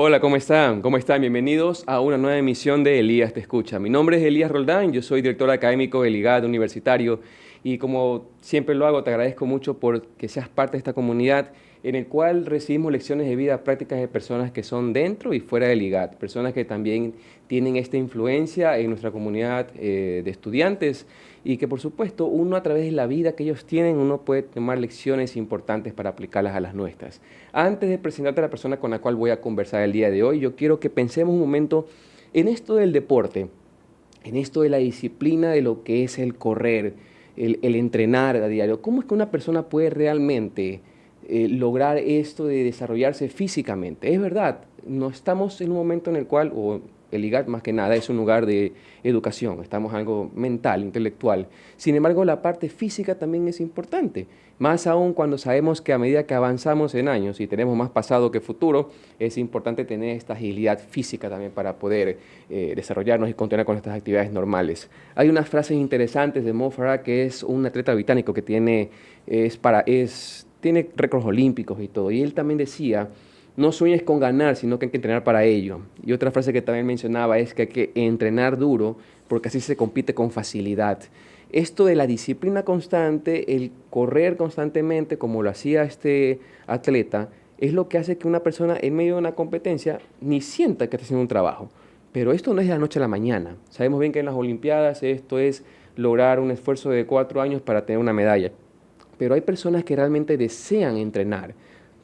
Hola, ¿cómo están? ¿Cómo están? Bienvenidos a una nueva emisión de Elías Te Escucha. Mi nombre es Elías Roldán, yo soy director académico del IGAD Universitario y como siempre lo hago, te agradezco mucho por que seas parte de esta comunidad en el cual recibimos lecciones de vida prácticas de personas que son dentro y fuera del IGAD, personas que también tienen esta influencia en nuestra comunidad de estudiantes y que por supuesto uno a través de la vida que ellos tienen, uno puede tomar lecciones importantes para aplicarlas a las nuestras. Antes de presentarte a la persona con la cual voy a conversar el día de hoy, yo quiero que pensemos un momento en esto del deporte, en esto de la disciplina de lo que es el correr, el entrenar a diario. ¿Cómo es que una persona puede realmente lograr esto de desarrollarse físicamente? Es verdad, no estamos en un momento en el cual, o el IGAD más que nada es un lugar de educación, estamos en algo mental, intelectual. Sin embargo, la parte física también es importante, más aún cuando sabemos que a medida que avanzamos en años y tenemos más pasado que futuro, es importante tener esta agilidad física también para poder desarrollarnos y continuar con estas actividades normales. Hay unas frases interesantes de Mo Farah, que es un atleta británico que tiene récords olímpicos y todo, y él también decía: no sueñes con ganar, sino que hay que entrenar para ello. Y otra frase que también mencionaba es que hay que entrenar duro porque así se compite con facilidad. Esto de la disciplina constante, el correr constantemente, como lo hacía este atleta, es lo que hace que una persona en medio de una competencia ni sienta que está haciendo un trabajo. Pero esto no es de la noche a la mañana. Sabemos bien que en las Olimpiadas esto es lograr un esfuerzo de 4 años para tener una medalla. Pero hay personas que realmente desean entrenar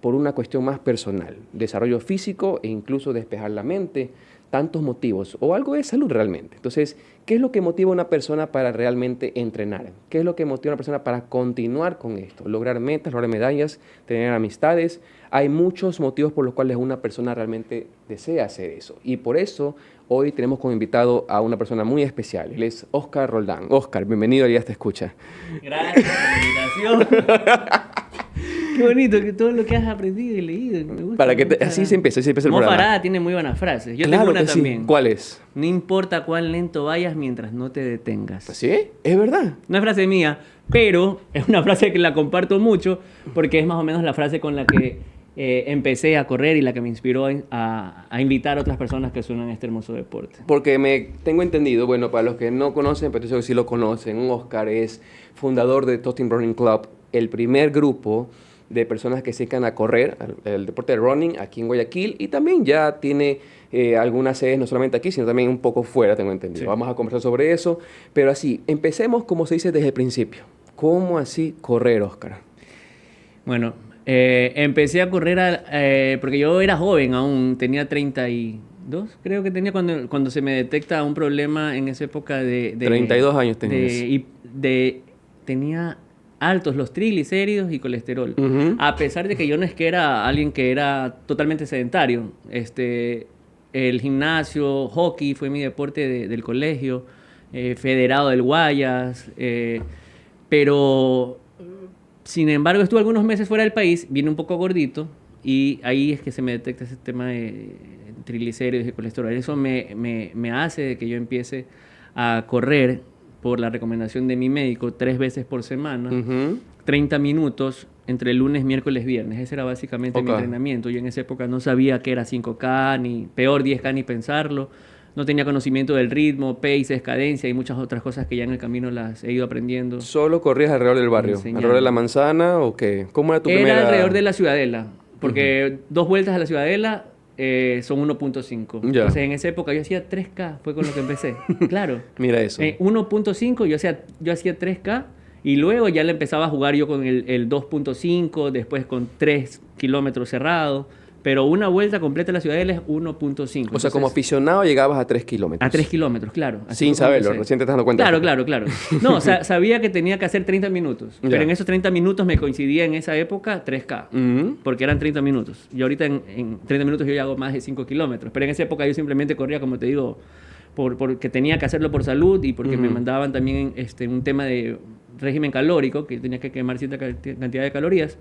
por una cuestión más personal, desarrollo físico e incluso despejar la mente, tantos motivos, o algo de salud realmente. Entonces, ¿qué es lo que motiva a una persona para realmente entrenar? ¿Qué es lo que motiva a una persona para continuar con esto? Lograr metas, lograr medallas, tener amistades. Hay muchos motivos por los cuales una persona realmente desea hacer eso. Y por eso hoy tenemos como invitado a una persona muy especial. Él es Oscar Roldán. Oscar, bienvenido a Ya Te Escucha. Gracias por la invitación. Qué bonito que todo lo que has aprendido y leído. Me gusta. Para que así se empieza el Mo programa. Farah tiene muy buenas frases. Yo Claro tengo una que sí. también. ¿Cuál es? No importa cuán lento vayas mientras no te detengas. ¿Sí? Es verdad. No es frase mía, pero es una frase que la comparto mucho porque es más o menos la frase con la que empecé a correr y la que me inspiró a invitar a otras personas que se unan a este hermoso deporte. Porque me tengo entendido, bueno, para los que no conocen, pero yo que sí lo conocen, Oscar es fundador de Toasting Running Club, el primer grupo de personas que se dedican a correr, el deporte de running aquí en Guayaquil, y también ya tiene algunas sedes no solamente aquí, sino también un poco fuera, tengo entendido. Sí. Vamos a conversar sobre eso, pero así, empecemos como se dice desde el principio. ¿Cómo así correr, Oscar? Bueno, empecé a correr porque yo era joven aún, tenía 32, creo que tenía cuando se me detecta un problema en esa época 32 años tenías. tenía altos los triglicéridos y colesterol. Ujú. A pesar de que yo no es que era alguien que era totalmente sedentario. El gimnasio, hockey fue mi deporte del colegio, federado del Guayas, pero sin embargo estuve algunos meses fuera del país, vine un poco gordito y ahí es que se me detecta ese tema de triglicéridos y colesterol. Eso me hace de que yo empiece a correr por la recomendación de mi médico 3 veces por semana, 30 minutos entre lunes, miércoles, viernes. Ese era básicamente mi entrenamiento. Yo en esa época no sabía qué era 5K, ni peor 10K, ni pensarlo. No tenía conocimiento del ritmo, paces, cadencia y muchas otras cosas que ya en el camino las he ido aprendiendo. ¿Solo corrías alrededor del barrio? ¿Alrededor de la manzana o qué? ¿Cómo era tu primera...? Era alrededor de la Ciudadela, porque 2 vueltas a la Ciudadela son 1.5. Ya. Entonces en esa época yo hacía 3K, fue con lo que empecé. Claro. Mira eso. 1.5 yo hacía 3K y luego ya le empezaba a jugar yo con el 2.5, después con 3 kilómetros cerrados. Pero una vuelta completa a la Ciudadela es 1.5. O sea, como aficionado llegabas a 3 kilómetros. A 3 kilómetros, claro. Así Sin fue como saberlo, empecé. recién te estás dando cuenta. Claro. No, sabía que tenía que hacer 30 minutos. Ya. Pero en esos 30 minutos me coincidía en esa época 3K. Ujú. Porque eran 30 minutos. Y ahorita en 30 minutos yo ya hago más de 5 kilómetros. Pero en esa época yo simplemente corría, como te digo, porque tenía que hacerlo por salud y porque me mandaban también un tema de régimen calórico, que tenía que quemar cierta cantidad de calorías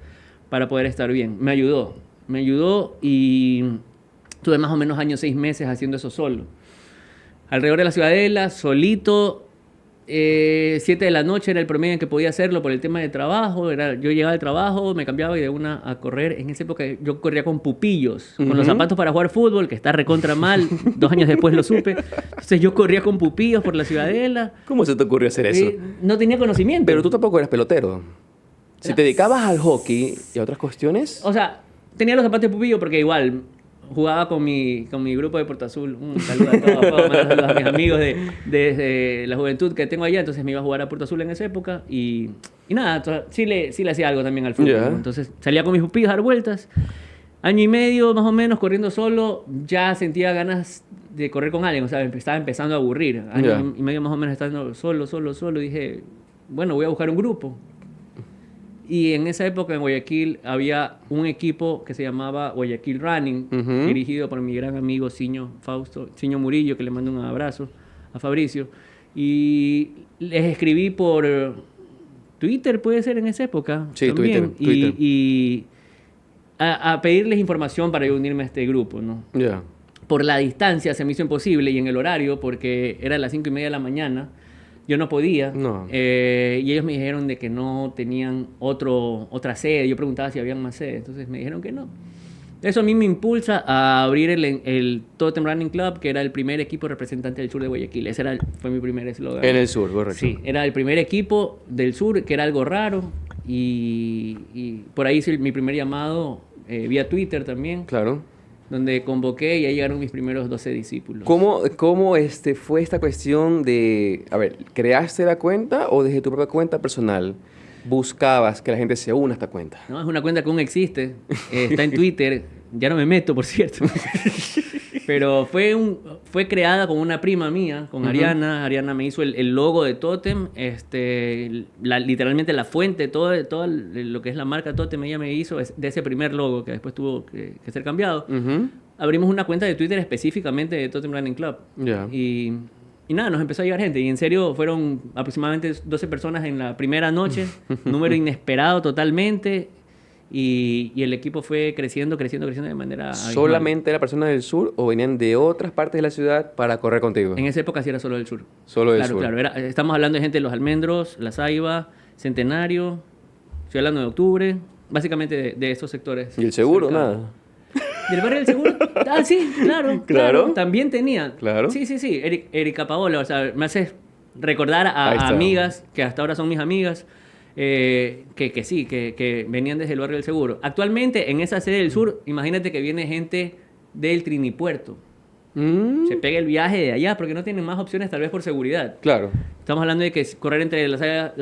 para poder estar bien. Me ayudó y tuve más o menos 6 meses haciendo eso solo. Alrededor de la Ciudadela, solito, 7 de la noche era el promedio en que podía hacerlo por el tema de trabajo. Yo llegaba al trabajo, me cambiaba y de una a correr. En esa época yo corría con pupillos, con los zapatos para jugar fútbol, que está recontra mal. 2 años después lo supe. Entonces yo corría con pupillos por la Ciudadela. ¿Cómo se te ocurrió hacer eso? No tenía conocimiento. Pero tú tampoco eras pelotero. Si te dedicabas al hockey y a otras cuestiones... O sea, tenía los zapatos de pupillo porque igual jugaba con mi grupo de Puerto Azul. Un saludo a todos, puedo mandar saludos a mis amigos de la juventud que tengo allá. Entonces me iba a jugar a Puerto Azul en esa época y nada, sí le hacía algo también al fútbol. Yeah. ¿No? Entonces salía con mis pupillos a dar vueltas. Año y medio más o menos corriendo solo, ya sentía ganas de correr con alguien. O sea, estaba empezando a aburrir. Año Yeah. y medio más o menos estando solo. Dije, bueno, voy a buscar un grupo. Y en esa época en Guayaquil había un equipo que se llamaba Guayaquil Running, dirigido por mi gran amigo Ciño Murillo, que le mando un abrazo a Fabricio. Y les escribí por Twitter, puede ser en esa época. Sí, también. Twitter. Y a pedirles información para yo unirme a este grupo, ¿no? Ya. Por la distancia se me hizo imposible y en el horario, porque era a las 5:30 de la mañana, yo no podía. No. Y ellos me dijeron de que no tenían otra sede. Yo preguntaba si habían más sedes. Entonces me dijeron que no. Eso a mí me impulsa a abrir el Totem Running Club, que era el primer equipo representante del sur de Guayaquil. Ese fue mi primer eslogan. En el sur, correcto. Sí, era el primer equipo del sur, que era algo raro. Y por ahí hice mi primer llamado vía Twitter también, Claro. donde convoqué y ahí llegaron mis primeros 12 discípulos. ¿Cómo fue esta cuestión de... A ver, ¿creaste la cuenta o desde tu propia cuenta personal buscabas que la gente se una a esta cuenta? No, es una cuenta que aún existe, está en Twitter, ya no me meto, por cierto. Pero fue creada con una prima mía, con Ariana. Ariana me hizo el logo de Totem, literalmente la fuente, todo lo que es la marca Totem, ella me hizo de ese primer logo que después tuvo que ser cambiado. Abrimos una cuenta de Twitter específicamente de Totem Running Club. Ya. Y nada, nos empezó a llegar gente. Y en serio, fueron aproximadamente 12 personas en la primera noche. Número inesperado totalmente. Y el equipo fue creciendo de manera abismal. ¿Solamente la persona del sur o venían de otras partes de la ciudad para correr contigo? En esa época sí era solo del sur. Solo del sur. Claro. Estamos hablando de gente de Los Almendros, La Ceiba, Centenario, Ciudad 9 de Octubre. Básicamente de esos sectores. ¿Y el seguro? cercanos. Nada. ¿Del barrio del seguro? Ah, sí, claro. Claro. También tenía. Claro. Sí. Erika Paola, o sea, me hace recordar Ahí a está. amigas que hasta ahora son mis amigas, que venían desde el barrio del seguro. Actualmente, en esa sede del sur, imagínate que viene gente del Trinipuerto. Se pega el viaje de allá porque no tienen más opciones, tal vez por seguridad. Claro. Estamos hablando de que correr entre la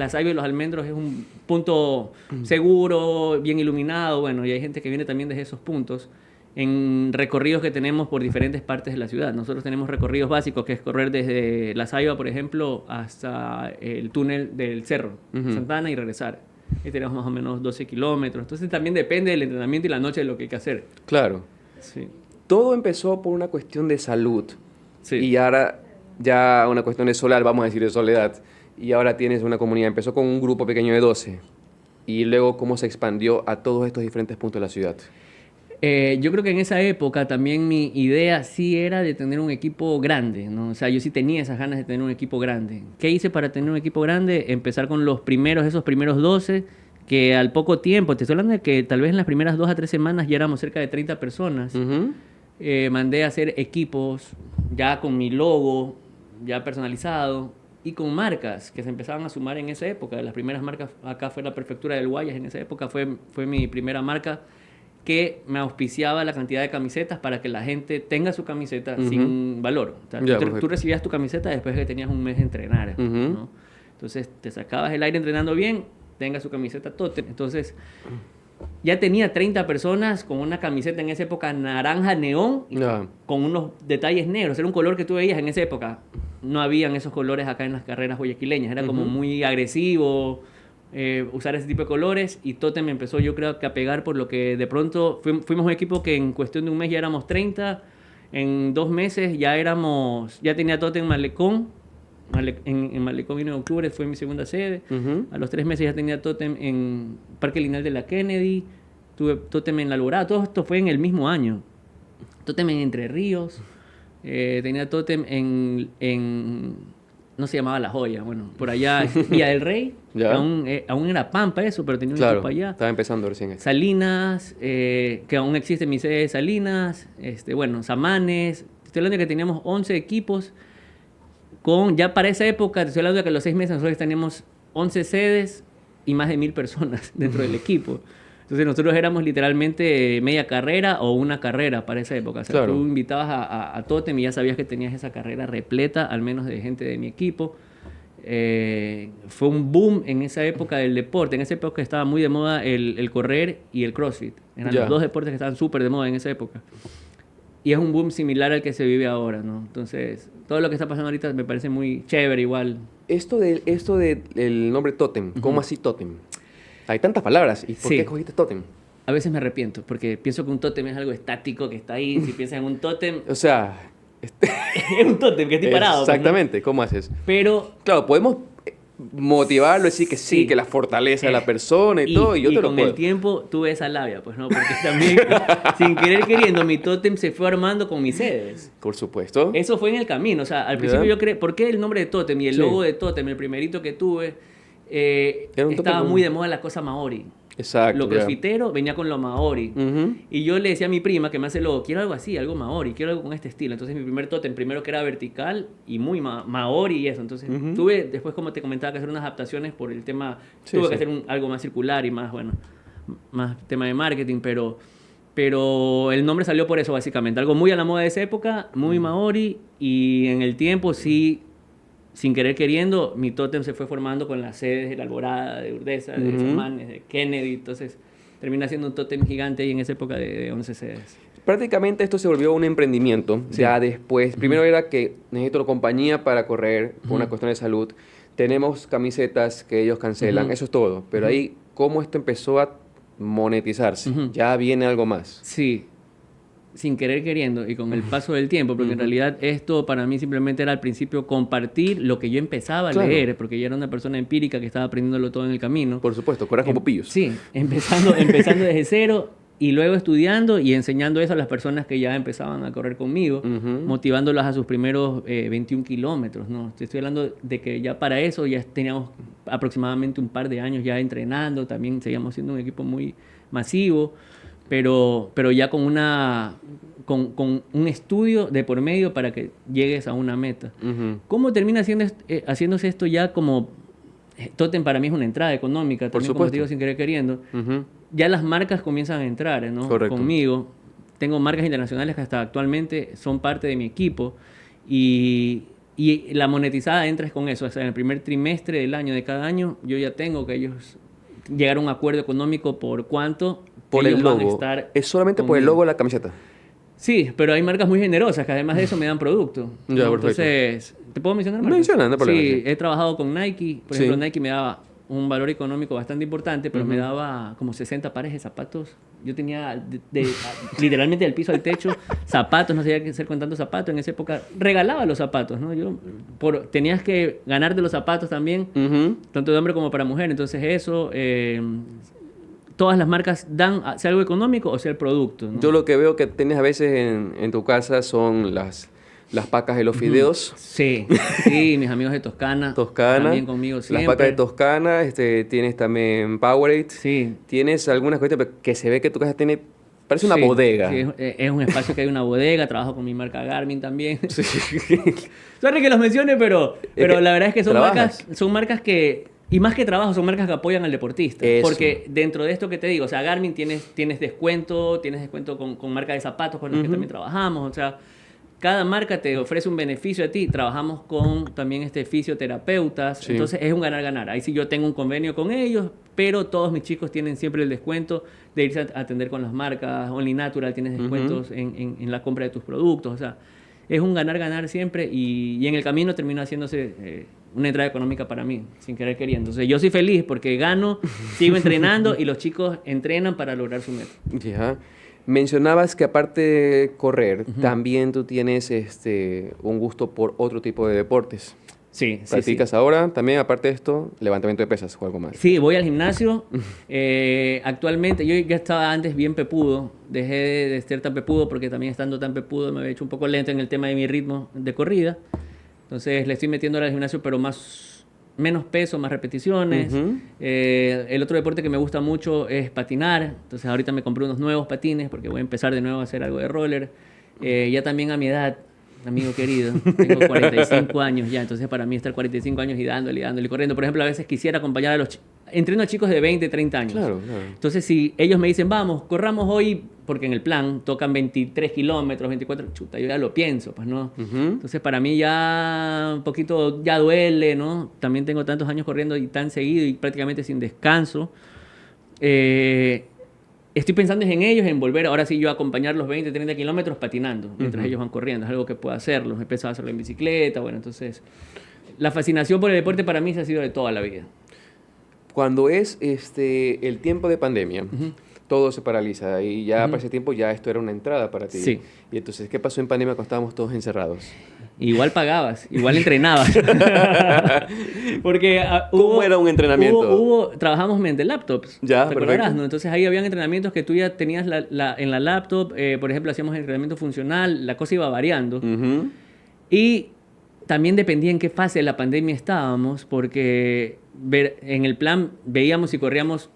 Ceiba y Los Almendros es un punto seguro, bien iluminado. Bueno, y hay gente que viene también desde esos puntos en recorridos que tenemos por diferentes partes de la ciudad. Nosotros tenemos recorridos básicos, que es correr desde La Ceiba, por ejemplo, hasta el túnel del Cerro, Santana, y regresar. Y tenemos más o menos 12 kilómetros. Entonces también depende del entrenamiento y la noche de lo que hay que hacer. Claro. Sí. Todo empezó por una cuestión de salud. Sí. Y ahora ya una cuestión de soledad, vamos a decir, de soledad. Y ahora tienes una comunidad. Empezó con un grupo pequeño de 12. Y luego cómo se expandió a todos estos diferentes puntos de la ciudad. Yo creo que en esa época también mi idea sí era de tener un equipo grande, ¿no? O sea, yo sí tenía esas ganas de tener un equipo grande. ¿Qué hice para tener un equipo grande? Empezar con esos primeros 12, que al poco tiempo, te estoy hablando de que tal vez en las primeras 2 a 3 semanas ya éramos cerca de 30 personas. Mandé a hacer equipos ya con mi logo, ya personalizado, y con marcas que se empezaban a sumar en esa época. Las primeras marcas acá fue la Prefectura del Guayas, en esa época fue mi primera marca, que me auspiciaba la cantidad de camisetas para que la gente tenga su camiseta sin valor. O sea, tú recibías tu camiseta después de que tenías un mes de entrenar, ¿no? Entonces te sacabas el aire entrenando bien, tenga su camiseta Totem. Entonces ya tenía 30 personas con una camiseta en esa época naranja neón, con unos detalles negros. Era un color que tú veías en esa época. No habían esos colores acá en las carreras guayaquileñas. Era como muy agresivo usar ese tipo de colores, y Totem empezó, yo creo, que a pegar por lo que de pronto fuimos un equipo que en cuestión de un mes ya éramos 30, en 2 meses ya tenía Totem Malecón, en Malecón 1 de octubre fue mi segunda sede, a los 3 meses ya tenía Totem en Parque Lineal de la Kennedy, tuve Totem en La Alborada, todo esto fue en el mismo año, Totem en Entre Ríos, tenía Totem en no se llamaba La Joya, bueno, por allá, Villa del Rey, Ya. aún era Pampa eso, pero tenía un Claro, equipo allá. estaba empezando recién. Salinas, que aún existe mi sede de Salinas, bueno, Samanes. Estoy hablando de que teníamos 11 equipos ya para esa época, te estoy hablando de que a los 6 meses nosotros teníamos 11 sedes y más de 1000 personas dentro del equipo. Entonces nosotros éramos literalmente media carrera o una carrera para esa época. O sea, Claro. tú invitabas a Totem y ya sabías que tenías esa carrera repleta, al menos de gente de mi equipo. Fue un boom en esa época del deporte. En esa época estaba muy de moda el correr y el CrossFit. Eran Ya. los dos deportes que estaban súper de moda en esa época. Y es un boom similar al que se vive ahora, ¿no? Entonces, todo lo que está pasando ahorita me parece muy chévere igual. Esto del nombre Totem, ¿cómo así Totem? Hay tantas palabras. ¿Y por Sí. qué escogiste Totem? A veces me arrepiento, porque pienso que un tótem es algo estático que está ahí. Si piensas en un tótem, O sea, es un tótem que estoy parado. pues, ¿no? exactamente, ¿cómo haces? Pero Claro, podemos motivarlo, decir que sí, Sí. que la fortaleza de la persona y todo, y yo te lo con puedo. el tiempo tuve esa labia, pues no, porque también, sin querer queriendo, mi tótem se fue armando con mis sedes. Por supuesto. Eso fue en el camino, o sea, al principio yo creí, ¿por qué el nombre de tótem y el Sí. logo de tótem, el primerito que tuve, Era un tótem estaba con- muy de moda la cosa maori? Exacto. Lo ya. crossfitero venía con lo maori. Ujú. Y yo le decía a mi prima que me hace logo, quiero algo así, algo maori, quiero algo con este estilo. Entonces mi primer tótem, primero que era vertical y muy maori y eso. Entonces Ujú. tuve, después como te comentaba, que hacer unas adaptaciones por el tema, Sí, tuve sí. que hacer algo más circular y más, bueno, más tema de marketing, pero el nombre salió por eso básicamente. Algo muy a la moda de esa época, muy maori y en el tiempo sí, sin querer queriendo, mi tótem se fue formando con las sedes de la Alborada, de Urdesa, de Ujú. Samanes, de Kennedy. Entonces termina siendo un tótem gigante ahí en esa época de 11 sedes. Prácticamente esto se volvió un emprendimiento. Sí. Ya después, primero era que necesito una compañía para correr por una Ujú. cuestión de salud. Tenemos camisetas que ellos cancelan, Ujú. eso es todo. Pero ahí, ¿cómo esto empezó a monetizarse? Ujú. Ya viene algo más. Sí, sin querer queriendo y con el paso del tiempo, porque en Ujú. realidad esto para mí simplemente era al principio compartir lo que yo empezaba a Claro. leer, porque yo era una persona empírica que estaba aprendiéndolo todo en el camino. Por supuesto, corres con pupillos. Sí, empezando desde cero y luego estudiando y enseñando eso a las personas que ya empezaban a correr conmigo, Ujú. motivándolas a sus primeros 21 kilómetros, ¿no? Te estoy hablando de que ya para eso ya teníamos aproximadamente un par de años ya entrenando, también seguíamos siendo un equipo muy masivo, pero ya con con un estudio de por medio para que llegues a una meta. Ujú. ¿Cómo termina haciéndose esto ya como... Totem para mí es una entrada económica, Por también como te supuesto. digo sin querer queriendo. Ujú. Ya las marcas comienzan a entrar, ¿no? Correcto. Conmigo. Tengo marcas internacionales que hasta actualmente son parte de mi equipo y la monetizada entra es con eso. O sea, en el primer trimestre del año, de cada año, yo ya tengo que ellos llegar a un acuerdo económico por cuánto Por ellos el van a logo. estar Es solamente por el conmigo. logo de la camiseta. Sí, pero hay marcas muy generosas que además de eso me dan producto. Ya, ¿no? perfecto. Entonces, ¿te puedo mencionar marcas? Menciona, no hay problema, Sí, sí. he trabajado con Nike. Por Sí. ejemplo, Nike me daba un valor económico bastante importante, pero me Ujú. daba como 60 pares de zapatos. Yo tenía literalmente del piso al techo zapatos, no sabía qué hacer con tantos zapatos. En esa época regalaba los zapatos, ¿no? Tenías que ganarte los zapatos también, Ujú. tanto de hombre como para mujer. Entonces eso, todas las marcas dan, sea algo económico o sea el producto, ¿no? Yo lo que veo que tienes a veces en tu casa son las pacas de los fideos. Sí, sí, mis amigos de Toscana. Toscana. También conmigo siempre. Las pacas de Toscana. Tienes también Powerade. Sí. Tienes algunas cosas que se ve que tu casa tiene... Parece una Sí, bodega. sí, es un espacio que hay una bodega. Trabajo con mi marca Garmin también. Sí. Sorry que los mencione, pero que la verdad es que trabajas. son marcas que... Y más que trabajo, son marcas que apoyan al deportista. Eso. Porque dentro de esto que te digo, o sea, Garmin tienes descuento con marca de zapatos con las que Ujú. también trabajamos. O sea, cada marca te ofrece un beneficio a ti. Trabajamos con también fisioterapeutas. Sí. Entonces es un ganar-ganar. Ahí sí yo tengo un convenio con ellos, pero todos mis chicos tienen siempre el descuento de irse a atender con las marcas. Only Natural tienes descuentos en la compra de tus productos. O sea, es un ganar-ganar siempre y en el camino termina haciéndose una entrada económica para mí, sin querer queriendo. Entonces yo soy feliz porque gano, sigo entrenando y los chicos entrenan para lograr su meta. Ya. Mencionabas que aparte de correr, también tú tienes un gusto por otro tipo de deportes. Sí, sí, ¿Practicas ahora también, aparte de esto, levantamiento de pesas o algo más? Sí, voy al gimnasio. Actualmente, yo ya estaba antes bien pepudo. Dejé de ser tan pepudo porque también estando tan pepudo me había hecho un poco lento en el tema de mi ritmo de corrida. Entonces le estoy metiendo ahora al gimnasio, pero menos peso, más repeticiones. El otro deporte que me gusta mucho es patinar. Entonces ahorita me compré unos nuevos patines porque voy a empezar de nuevo a hacer algo de roller. Ya también a mi edad, amigo querido, tengo 45 años ya. Entonces para mí estar 45 años y dándole, corriendo. Por ejemplo, a veces quisiera acompañar a entreno a chicos de 20, 30 años. Claro, claro. Entonces si ellos me dicen, vamos, corramos hoy, porque en el plan tocan 23 kilómetros, 24, chuta, yo ya lo pienso, pues, ¿no? Entonces para mí ya un poquito, ya duele, ¿no? También tengo tantos años corriendo y tan seguido y prácticamente sin descanso. Estoy pensando en ellos, en volver ahora sí yo a acompañar los 20, 30 kilómetros patinando, mientras ellos van corriendo. Es algo que puedo hacerlo. He empezado a hacerlo en bicicleta, bueno, entonces... La fascinación por el deporte para mí se ha sido de toda la vida. Cuando es el tiempo de pandemia, todo se paraliza y ya para ese tiempo ya esto era una entrada para ti. Sí. Y entonces, ¿qué pasó en pandemia cuando estábamos todos encerrados? Igual pagabas, igual entrenabas. Porque ¿Cómo era un entrenamiento? Trabajamos mediante laptops. Ya, ¿te perfecto. acordarás, no? Entonces ahí habían entrenamientos que tú ya tenías en la laptop. Por ejemplo, hacíamos entrenamiento funcional, la cosa iba variando. Y también dependía en qué fase de la pandemia estábamos, porque en el plan veíamos y corríamos,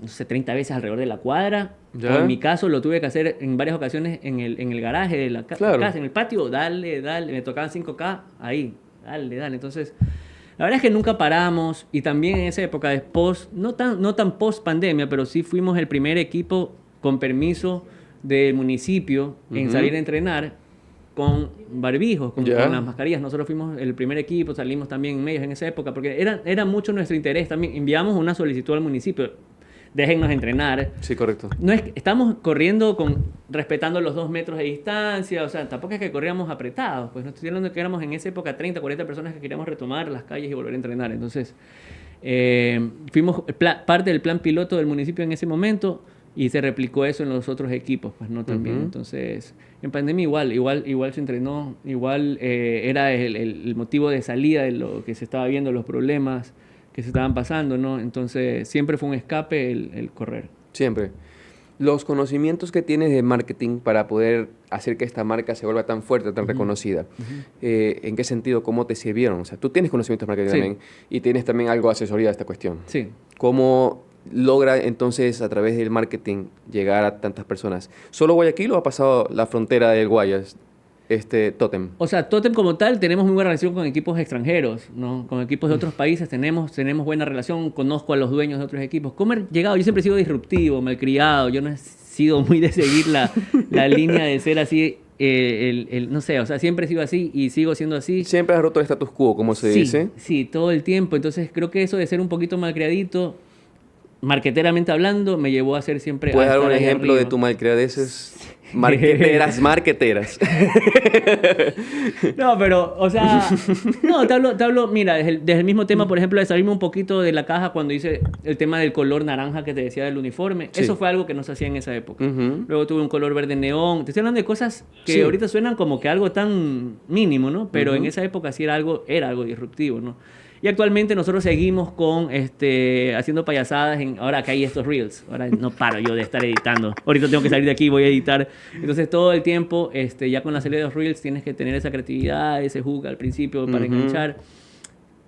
no sé, 30 veces alrededor de la cuadra. ¿Ya? O en mi caso lo tuve que hacer en varias ocasiones en el garaje de la Claro. casa, en el patio, dale, me tocaban 5K, ahí, dale. Entonces, la verdad es que nunca paramos y también en esa época de no tan post pandemia, pero sí fuimos el primer equipo con permiso del municipio en salir a entrenar con barbijos, con las mascarillas. Nosotros fuimos el primer equipo, salimos también en medios en esa época, porque era mucho nuestro interés también. Enviamos una solicitud al municipio, déjennos entrenar. Sí, correcto. No es, estamos corriendo respetando los 2 metros de distancia, o sea, tampoco es que corríamos apretados, pues no estoy hablando de que éramos en esa época 30, 40 personas que queríamos retomar las calles y volver a entrenar. Entonces, fuimos parte del plan piloto del municipio en ese momento y se replicó eso en los otros equipos, pues no también. Entonces, en pandemia igual se entrenó, igual era el motivo de salida de lo que se estaba viendo, los problemas que se estaban pasando, ¿no? Entonces, siempre fue un escape el correr. Siempre. Los conocimientos que tienes de marketing para poder hacer que esta marca se vuelva tan fuerte, tan reconocida, ¿en qué sentido? ¿Cómo te sirvieron? O sea, tú tienes conocimientos de marketing también y tienes también algo de asesoría de esta cuestión. Sí. ¿Cómo logra entonces a través del marketing llegar a tantas personas? ¿Solo Guayaquil o ha pasado la frontera del Guayas, Totem? O sea, Totem como tal, tenemos muy buena relación con equipos extranjeros, ¿no? Con equipos de otros países tenemos buena relación, conozco a los dueños de otros equipos. ¿Cómo he llegado? Yo siempre he sido disruptivo, malcriado, yo no he sido muy de seguir la línea de ser así, no sé, o sea, siempre he sido así y sigo siendo así. Siempre has roto el status quo, como se dice. Sí, todo el tiempo. Entonces creo que eso de ser un poquito malcriadito, marqueteramente hablando, me llevó a ser siempre... ¿Puedes dar un ejemplo de tu malcriadeces? Marqueteras. No, pero, o sea, no, te hablo, mira, desde el mismo tema, por ejemplo, de salirme un poquito de la caja cuando hice el tema del color naranja que te decía del uniforme. Sí. Eso fue algo que no se hacía en esa época. Luego tuve un color verde neón. Te estoy hablando de cosas que ahorita suenan como que algo tan mínimo, ¿no? Pero en esa época sí era algo disruptivo, ¿no? Y actualmente nosotros seguimos haciendo payasadas ahora que hay estos reels. Ahora no paro yo de estar editando. Ahorita tengo que salir de aquí y voy a editar. Entonces todo el tiempo, ya con la salida de los reels, tienes que tener esa creatividad, ese hook al principio para enganchar.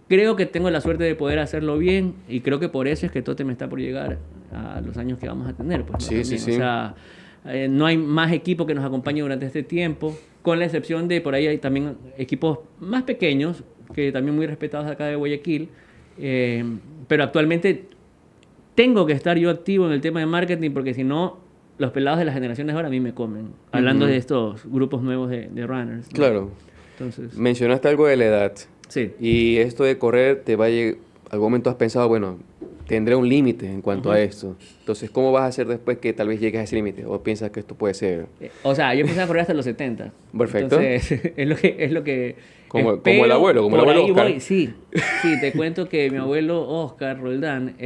Creo que tengo la suerte de poder hacerlo bien y creo que por eso es que Totem está por llegar a los años que vamos a tener. Pues, ¿no? Sí. O sea, no hay más equipo que nos acompañe durante este tiempo, con la excepción de por ahí hay también equipos más pequeños, que también muy respetados acá de Guayaquil, pero actualmente tengo que estar yo activo en el tema de marketing porque si no, los pelados de las generaciones ahora a mí me comen, hablando de estos grupos nuevos de runners, ¿no? Claro. Entonces, mencionaste algo de la edad. sí. Y esto de correr, algún momento has pensado, bueno, tendré un límite en cuanto a esto. Entonces, ¿cómo vas a hacer después que tal vez llegues a ese límite? ¿O piensas que esto puede ser? O sea, yo empecé a correr hasta los 70. Perfecto. Entonces, es lo que como espero, el abuelo, como el por abuelo ahí Oscar. voy. Sí, te cuento que mi abuelo Oscar Roldán,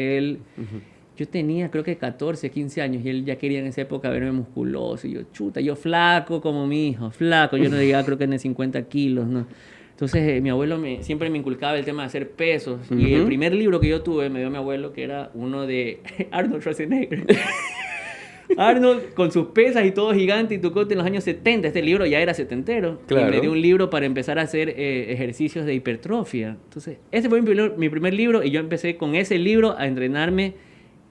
yo tenía creo que 14, 15 años y él ya quería en esa época verme musculoso. Y yo flaco como mi hijo, flaco. Yo no llegaba creo que en 50 kilos, ¿no? Entonces mi abuelo siempre me inculcaba el tema de hacer pesos. Y el primer libro que yo tuve me dio mi abuelo, que era uno de Arnold Schwarzenegger. Arnold con sus pesas y todo gigante y Tucote en los años 70. Este libro ya era setentero. Claro. Y me dio un libro para empezar a hacer ejercicios de hipertrofia. Entonces, ese fue mi primer libro y yo empecé con ese libro a entrenarme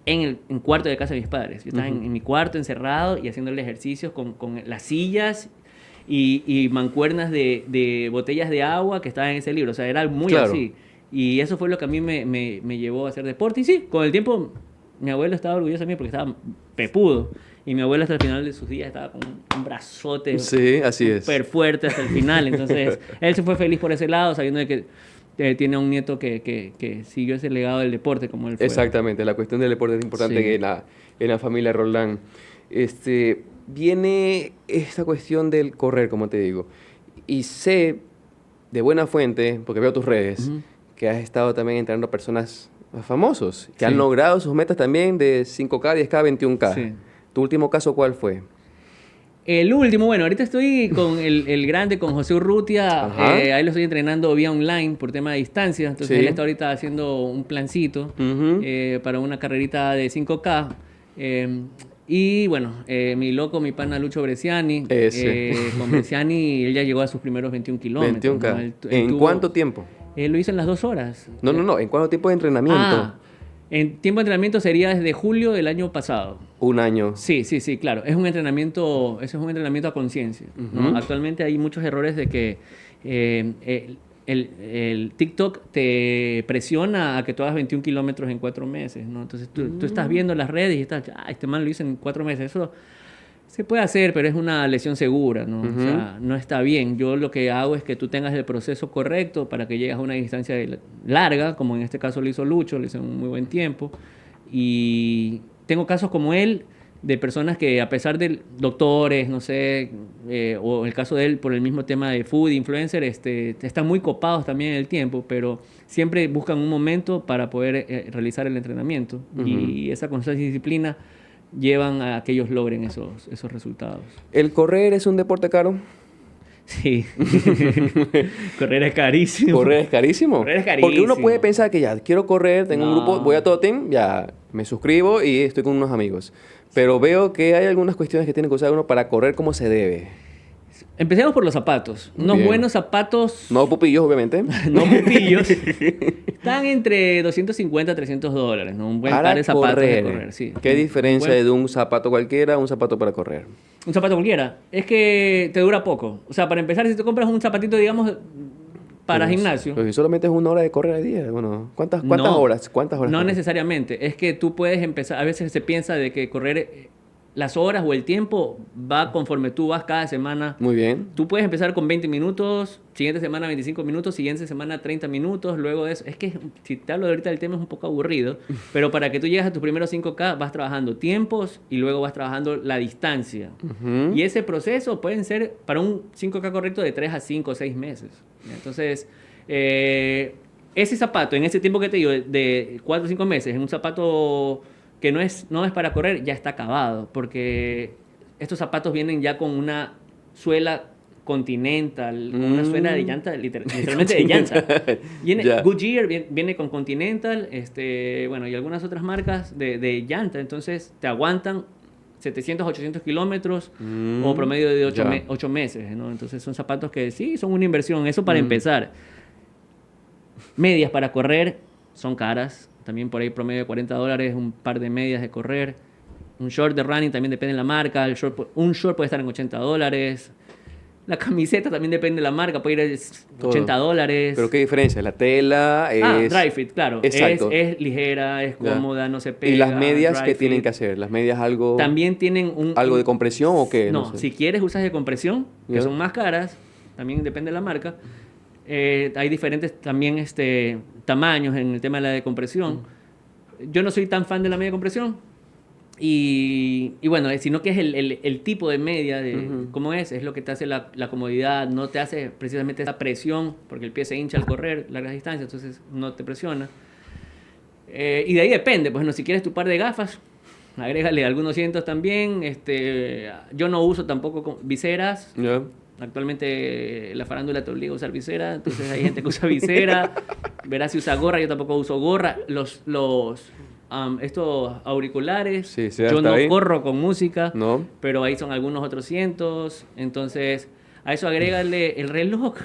en el cuarto de casa de mis padres. Yo estaba en mi cuarto encerrado y haciéndole ejercicios con las sillas y mancuernas de botellas de agua que estaban en ese libro. O sea, era muy así. Y eso fue lo que a mí me llevó a hacer deporte. Y sí, con el tiempo mi abuelo estaba orgulloso de mí porque estaba pepudo. Y mi abuelo hasta el final de sus días estaba con un brazote súper fuerte hasta el final. Entonces, él se fue feliz por ese lado, sabiendo de que tiene un nieto que siguió ese legado del deporte como él fue. Exactamente, la cuestión del deporte es importante en la familia Roldán. Viene esta cuestión del correr, como te digo. Y sé de buena fuente, porque veo tus redes, que has estado también entrenando a personas famosos, que han logrado sus metas también de 5K, 10K, 21K. Sí. ¿Tu último caso cuál fue? El último, bueno, ahorita estoy con el grande, con José Urrutia. Ahí lo estoy entrenando vía online por tema de distancia. Entonces él está ahorita haciendo un plancito para una carrerita de 5K. Y bueno, mi pana Lucho Bresciani. Con Bresciani él ya llegó a sus primeros 21 kilómetros. 21K. ¿No? ¿En cuánto tiempo? Lo hice en las 2 horas. No. ¿En cuánto tiempo de entrenamiento? En tiempo de entrenamiento sería desde julio del año pasado. Un año. Sí, claro. Es un entrenamiento a conciencia, ¿no? Actualmente hay muchos errores de que el TikTok te presiona a que tú hagas 21 kilómetros en 4 meses, ¿no? Entonces tú estás viendo las redes y estás, este man lo hizo en 4 meses. Eso se puede hacer, pero es una lesión segura, ¿no? O sea, no está bien. Yo lo que hago es que tú tengas el proceso correcto para que llegues a una distancia larga, como en este caso lo hizo Lucho, lo hizo en un muy buen tiempo. Y tengo casos como él, de personas que a pesar de doctores, no sé, o el caso de él por el mismo tema de food influencer, están muy copados también en el tiempo, pero siempre buscan un momento para poder realizar el entrenamiento. Y esa constancia y disciplina llevan a que ellos logren esos resultados. ¿El correr es un deporte caro? Sí. Correr es carísimo. ¿Correr es carísimo? Correr es carísimo. Porque uno puede pensar que ya, quiero correr, tengo un grupo, voy a Totem, ya me suscribo y estoy con unos amigos. Pero veo que hay algunas cuestiones que tiene que usar uno para correr como se debe. Empecemos por los zapatos. Unos buenos zapatos... No pupillos, obviamente. No pupillos. Están entre $250 a $300, ¿no? Un buen par de zapatos de correr, sí. ¿Qué diferencia de un zapato cualquiera a un zapato para correr? Un zapato cualquiera. Es que te dura poco. O sea, para empezar, si te compras un zapatito, digamos, para gimnasio... Pero si solamente es 1 hora de correr al día, bueno, ¿cuántas horas? No necesariamente. Es que tú puedes empezar... A veces se piensa de que correr... Las horas o el tiempo va conforme tú vas cada semana. Muy bien. Tú puedes empezar con 20 minutos, siguiente semana 25 minutos, siguiente semana 30 minutos, luego de eso. Es que si te hablo de ahorita del tema es un poco aburrido, pero para que tú llegues a tus primeros 5K vas trabajando tiempos y luego vas trabajando la distancia. Y ese proceso pueden ser para un 5K correcto de 3 a 5 o 6 meses. Entonces, ese zapato, en ese tiempo que te digo, de 4 o 5 meses, en un zapato... que no es para correr, ya está acabado, porque estos zapatos vienen ya con una suela Continental, con una suela de llanta, literalmente de llanta. Goodyear viene con Continental, bueno, y algunas otras marcas de llanta, entonces te aguantan 700, 800 kilómetros o promedio de 8 meses, ¿no? Entonces son zapatos que sí, son una inversión, eso para empezar. Medias para correr son caras. También por ahí promedio de $40, un par de medias de correr. Un short de running también depende de la marca. Un short puede estar en $80. La camiseta también depende de la marca, puede ir a $80. ¿Pero qué diferencia? La tela es... dry fit, claro. Exacto. Es ligera, es cómoda, no se pega. ¿Y las medias qué tienen que hacer? ¿Las medias algo...? También tienen ¿algo de compresión o qué? No, si quieres usas de compresión, que son más caras. También depende de la marca. Hay diferentes también tamaños en el tema de la decompresión. Yo no soy tan fan de la media compresión. Y bueno, sino que es el tipo de media, cómo es lo que te hace la comodidad, no te hace precisamente esa presión, porque el pie se hincha al correr largas distancias, entonces no te presiona. Y de ahí depende, pues no, si quieres tu par de gafas, agrégale algunos cientos también. Yo no uso tampoco viseras. Yeah. Actualmente la farándula te obliga a usar visera, entonces hay gente que usa visera. Verás si usa gorra, yo tampoco uso gorra. estos auriculares. Sí, sí, Yo hasta no ahí. corro con música, No. pero ahí son algunos otros cientos. Entonces, a eso agrégale el reloj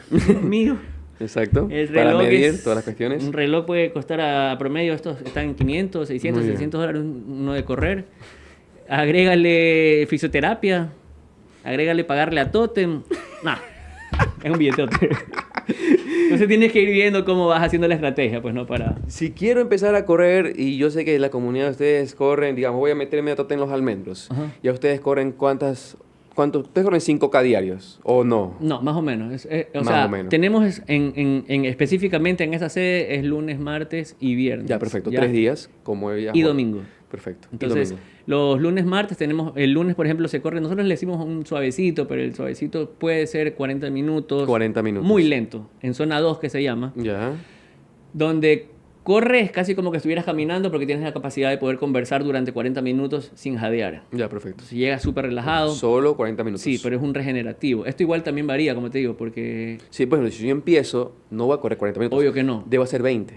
mío. Exacto. El Para reloj medir es... todas las cuestiones. Un reloj puede costar a promedio, estos están en 500, 600, Muy bien. 600 dólares uno de correr. Agrégale fisioterapia. Agrégale pagarle a Totem. Nah, es un billetote. Entonces tienes que ir viendo cómo vas haciendo la estrategia, pues no para... Si quiero empezar a correr, y yo sé que la comunidad de ustedes corren, digamos, voy a meterme a Totem Los Almendros. Ajá. ¿Y a ustedes corren cuántos? ¿Ustedes corren 5K diarios o no? No, más o menos. O Más sea, o menos. tenemos específicamente en esa sede es lunes, martes y viernes. Ya, perfecto. ¿ya? 3 días, como ella. Y domingo. Perfecto. Y Entonces, domingo. los lunes, martes tenemos, el lunes, por ejemplo, se corre, nosotros le decimos un suavecito, pero el suavecito puede ser 40 minutos. 40 minutos. Muy lento, en zona 2 que se llama, Ya. donde corres casi como que estuvieras caminando porque tienes la capacidad de poder conversar durante 40 minutos sin jadear. Ya, perfecto. Entonces llegas súper relajado. Solo 40 minutos. Sí, pero es un regenerativo. Esto igual también varía, como te digo, porque Sí, pues si yo empiezo, no voy a correr 40 minutos. obvio que no. Debo hacer 20.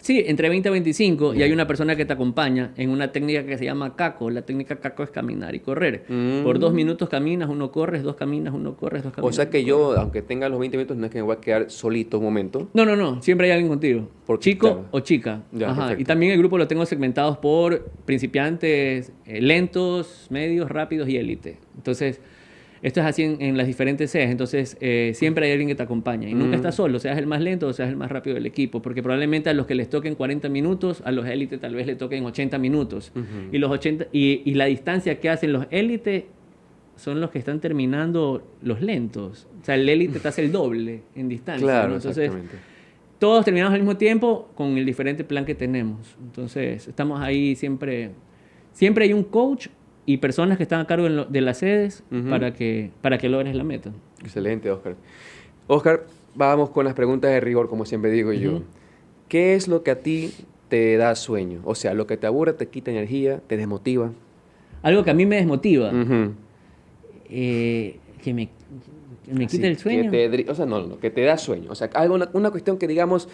Sí, entre 20 a 25 y Ya. hay una persona que te acompaña en una técnica que se llama CACO. La técnica CACO es caminar y correr. Por 2 minutos caminas, 1 corres, 2 caminas, 1 corres, 2 caminas. O sea que 1 yo, corres. aunque tenga los 20 minutos, no es que me voy a quedar solito un momento. No, no, no. Siempre hay alguien contigo. Porque, Chico claro. o chica. Ya, Ajá. perfecto. Y también el grupo lo tengo segmentados por principiantes, lentos, medios, rápidos y élite. Entonces, esto es así en las diferentes sedes. Entonces, siempre hay alguien que te acompaña. Y nunca estás solo, seas el más lento o seas el más rápido del equipo. Porque probablemente a los que les toquen 40 minutos, a los élite tal vez le toquen 80 minutos. Y, los 80, y la distancia que hacen los élite son los que están terminando los lentos. O sea, el élite te hace el doble en distancia. Claro, ¿no? Entonces, exactamente. todos terminamos al mismo tiempo con el diferente plan que tenemos. Entonces, estamos ahí siempre. Siempre hay un coach y personas que están a cargo de las sedes para que logres la meta. Excelente, Oscar. Oscar, vamos con las preguntas de rigor, como siempre digo yo. Ujú. ¿Qué es lo que a ti te da sueño? O sea, lo que te aburre, te quita energía, te desmotiva. Algo que a mí me desmotiva, Ujú. que me Así, quita el sueño. o sea, no, que te da sueño. O sea, algo, una cuestión que, digamos,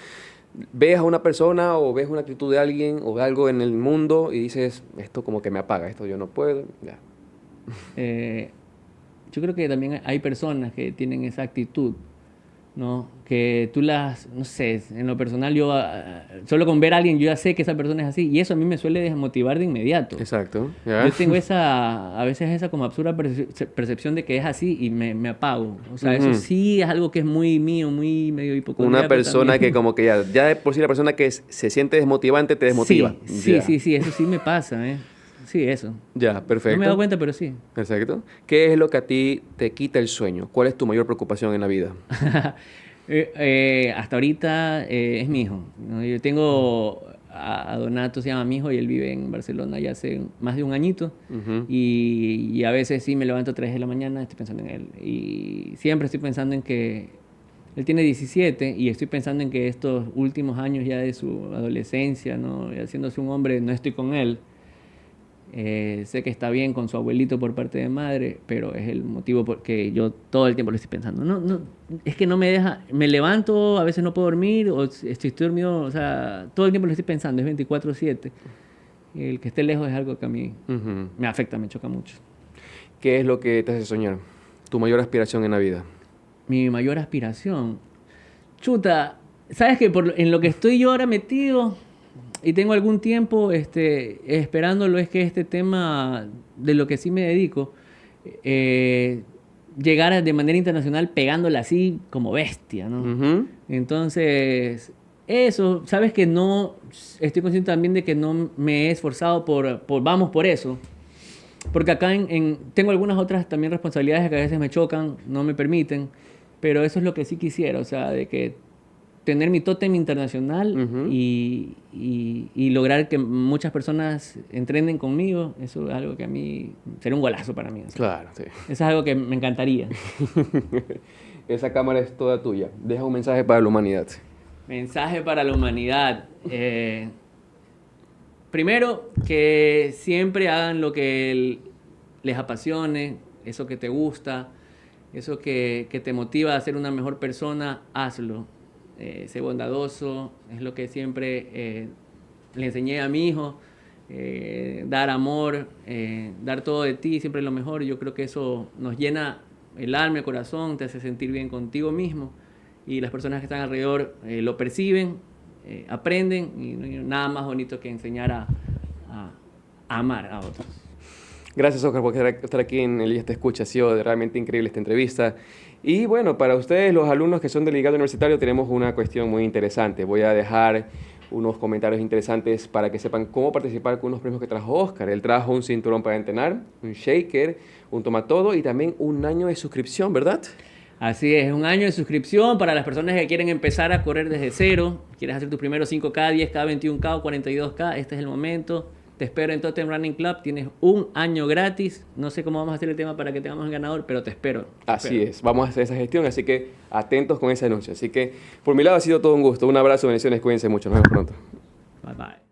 ves a una persona o ves una actitud de alguien o algo en el mundo y dices, esto como que me apaga, esto yo no puedo. Ya. Yo creo que también hay personas que tienen esa actitud, ¿no? Que tú no sé, en lo personal yo, solo con ver a alguien yo ya sé que esa persona es así y eso a mí me suele desmotivar de inmediato. Exacto. ¿Ya? Yo tengo a veces esa como absurda percepción de que es así y me apago. O sea, eso Ujú. sí es algo que es muy mío, muy medio hipocondríaco Una persona también. que como que ya de por sí la persona que se siente desmotivante te desmotiva. Sí, Ya. sí, eso sí me pasa, ¿eh? Sí, eso. Ya, perfecto. No me he dado cuenta, pero sí. Perfecto. ¿Qué es lo que a ti te quita el sueño? ¿Cuál es tu mayor preocupación en la vida? Hasta ahorita es mi hijo, ¿no? Yo tengo a Donato, se llama mi hijo, y él vive en Barcelona ya hace más de un añito. Ujú. Y a veces sí me levanto a 3 de la mañana, estoy pensando en él. Y siempre estoy pensando en que él tiene 17 y estoy pensando en que estos últimos años ya de su adolescencia, ¿no? Y haciéndose un hombre, no estoy con él. Sé que está bien con su abuelito por parte de madre, pero es el motivo por que yo todo el tiempo lo estoy pensando. No, es que no me deja, me levanto, a veces no puedo dormir, o si estoy dormido, o sea, todo el tiempo lo estoy pensando, es 24/7. El que esté lejos es algo que a mí Ujú. me afecta, me choca mucho. ¿Qué es lo que te hace soñar? Tu mayor aspiración en la vida. Mi mayor aspiración. Chuta, ¿sabes que en lo que estoy yo ahora metido y tengo algún tiempo esperándolo es que este tema de lo que sí me dedico, llegara de manera internacional pegándola así como bestia, ¿no? Ujú. Entonces, eso, sabes que no, estoy consciente también de que no me he esforzado vamos por eso. Porque acá tengo algunas otras también responsabilidades que a veces me chocan, no me permiten, pero eso es lo que sí quisiera, o sea, de que tener mi tótem internacional Ujú. y lograr que muchas personas entrenen conmigo, eso es algo que a mí sería un golazo para mí. O sea, Claro, sí. eso es algo que me encantaría. Esa cámara es toda tuya. Deja un mensaje para la humanidad. Mensaje para la humanidad. Primero, que siempre hagan lo que les apasione, eso que te gusta, eso que te motiva a ser una mejor persona, hazlo. Sé bondadoso, es lo que siempre le enseñé a mi hijo. dar amor, dar todo de ti, siempre lo mejor. Yo creo que eso nos llena el alma, el corazón, te hace sentir bien contigo mismo y las personas que están alrededor lo perciben, aprenden y no hay nada más bonito que enseñar a amar a otros. Gracias, Oscar, por estar aquí en Elías Te Escucha. Ha sido realmente increíble esta entrevista. Y bueno, para ustedes, los alumnos que son del Ligado Universitario, tenemos una cuestión muy interesante. Voy a dejar unos comentarios interesantes para que sepan cómo participar con unos premios que trajo Oscar. Él trajo un cinturón para entrenar, un shaker, un tomatodo y también un año de suscripción, ¿verdad? Así es, un año de suscripción para las personas que quieren empezar a correr desde cero. Quieres hacer tus primeros 5K, 10K, 21K o 42K, este es el momento. Te espero en Totem Running Club, tienes un año gratis. No sé cómo vamos a hacer el tema para que tengamos un ganador, pero te espero. Así es, vamos a hacer esa gestión, así que atentos con ese anuncio. Así que por mi lado ha sido todo un gusto. Un abrazo, bendiciones, cuídense mucho, nos vemos pronto. Bye bye.